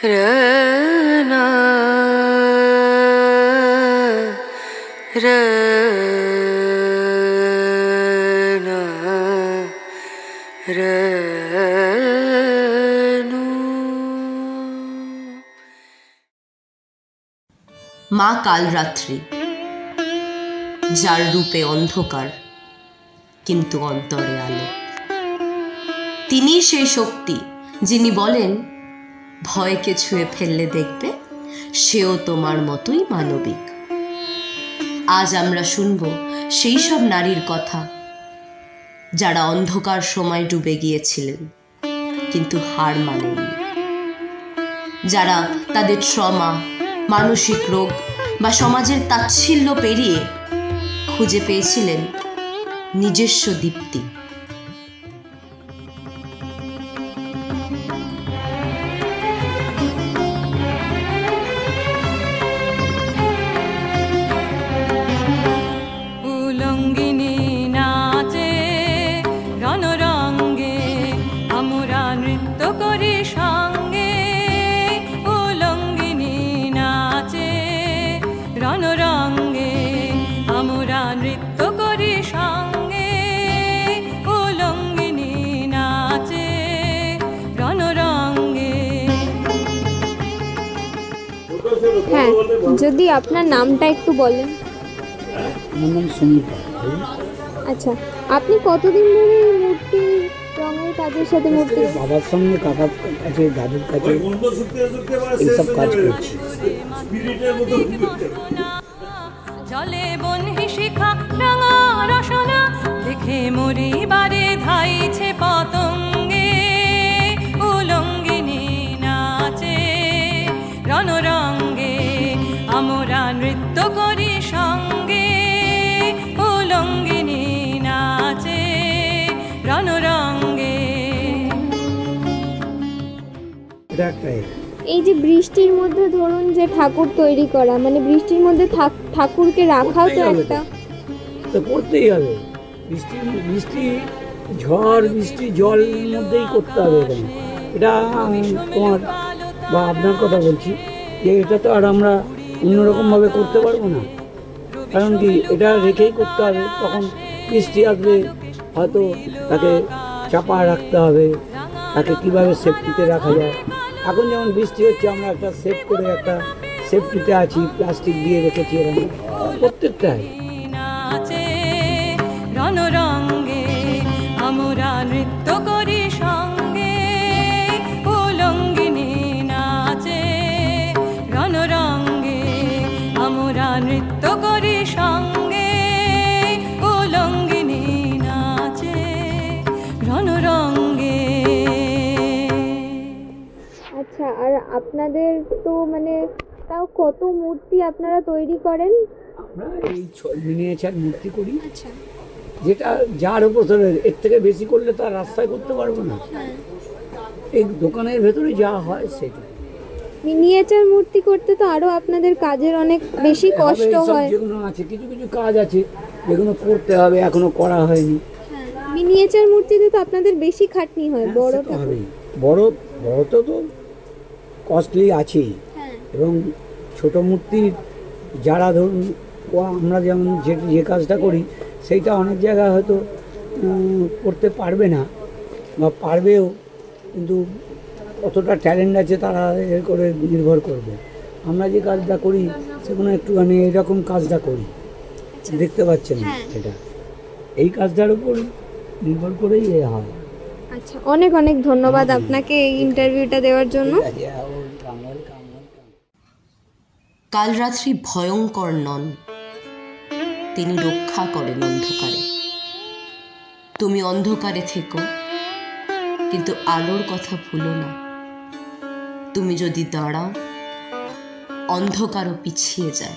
रना रना रनु। মা কালরাত্রি, যার রূপে অন্ধকার কিন্তু অন্তরে আলো। তিনি সেই শক্তি যিনি বলেন, ভয়কে ছুঁয়ে ফেললে দেখবে সেও তোমার মতোই মানবিক। আজ আমরা শুনব সেই সব নারীর কথা যারা অন্ধকার সময় ডুবে গিয়েছিলেন কিন্তু হার মানেননি, যারা তাদের ট্রমা, মানসিক রোগ বা সমাজের তাচ্ছিল্য পেরিয়ে খুঁজে পেয়েছিলেন নিজস্ব দীপ্তি। হ্যাঁ, যদি আপনার নামটা একটু বলেন। আমার নাম সমীর। আচ্ছা, আপনি কতদিন ধরে এই মূর্তি রঙের কাজের সাথে মূর্তি? বাবার সঙ্গে, কাকার কাছে, দাদুর কাছে এইসব কাজ করছি। জলে বনহি শিখা রাঙা রসনা দেখে মরি বারে ধাইছে পতঙ্গে, উলঙ্গিনী নাচে রণরঙ্গে, আমরা নৃত্য করি সঙ্গে, উলঙ্গিনী নাচে রণরঙ্গে। এই যে বৃষ্টির মধ্যে ধরুন যে ঠাকুর তৈরি করা, মানে বৃষ্টির মধ্যে ঠাকুরকে রাখাও তো একটা তো করতেই হবে। বৃষ্টি ঝড় বৃষ্টি জলের মধ্যেই করতে হবে। এটা আমি তোমার বা আপনার কথা বলছি যে এটা তো আর আমরা অন্যরকমভাবে করতে পারবো না, কারণ কি এটা রেখেই করতে হবে। তখন বৃষ্টি আসবে, হয়তো তাকে চাপা রাখতে হবে, তাকে কীভাবে সেফটিতে রাখা যায়। এখন যেমন বৃষ্টি হচ্ছে, আমরা একটা সেফ করে একটা সেফটিতে আছি, প্লাস্টিক দিয়ে রেখেছি, এরকম প্রত্যেকটাই। রণরঙ্গে আমরা নৃত্য করি সঙ্গে, উলঙ্গিনী নাচে রণরঙ্গে, আমরা নৃত্য করি সঙ্গে, উলঙ্গিনী নাচে রণরঙ্গে। আচ্ছা, আর আপনাদের তো মানে তাও কত মূর্তি আপনারা তৈরি করেন? আমরা এই মিনিয়েচার মূর্তি করি। আচ্ছা, যেটা যার উপর ধরে, এর থেকে বেশি করলে তো আর রাস্তায় করতে পারবো না। এই দোকানের ভেতরে যা হয় সেটা। মিনিয়েচার মূর্তি করতে তো আরো আপনাদের কাজের অনেক বেশি কষ্ট হয়। যেগুলো আছে, কিছু কিছু কাজ আছে যেগুলো করতে হবে, এখনো করা হয়নি। মিনিয়েচার মূর্তিতে তো আপনাদের বেশি খাটনি হয়। বড়টা হবেই, বড় বড় তো কস্টলি আছেই। এবং ছোট মূর্তি যারা ধরুন আমরা যেমন যে কাজটা করি সেইটা অনেক জায়গায় হয়তো করতে পারবে না বা পারবেও, কিন্তু কতটা ট্যালেন্ট আছে তারা এর করে নির্ভর করবে। আমরা যে কাজটা করি সেগুলো একটুখানি এইরকম কাজটা করি, দেখতে পাচ্ছেন এটা, এই কাজটার উপর নির্ভর করেই এ হয়। আচ্ছা, অনেক অনেক ধন্যবাদ আপনাকে এই ইন্টারভিউটা দেওয়ার জন্য। কালরাত্রি ভয়ঙ্কর নন, তিনি রক্ষা করেন অন্ধকারে। তুমি অন্ধকারে থেকো, কিন্তু আলোর কথা ভুলো না। তুমি যদি দাঁড়াও, অন্ধকারও পিছিয়ে যায়।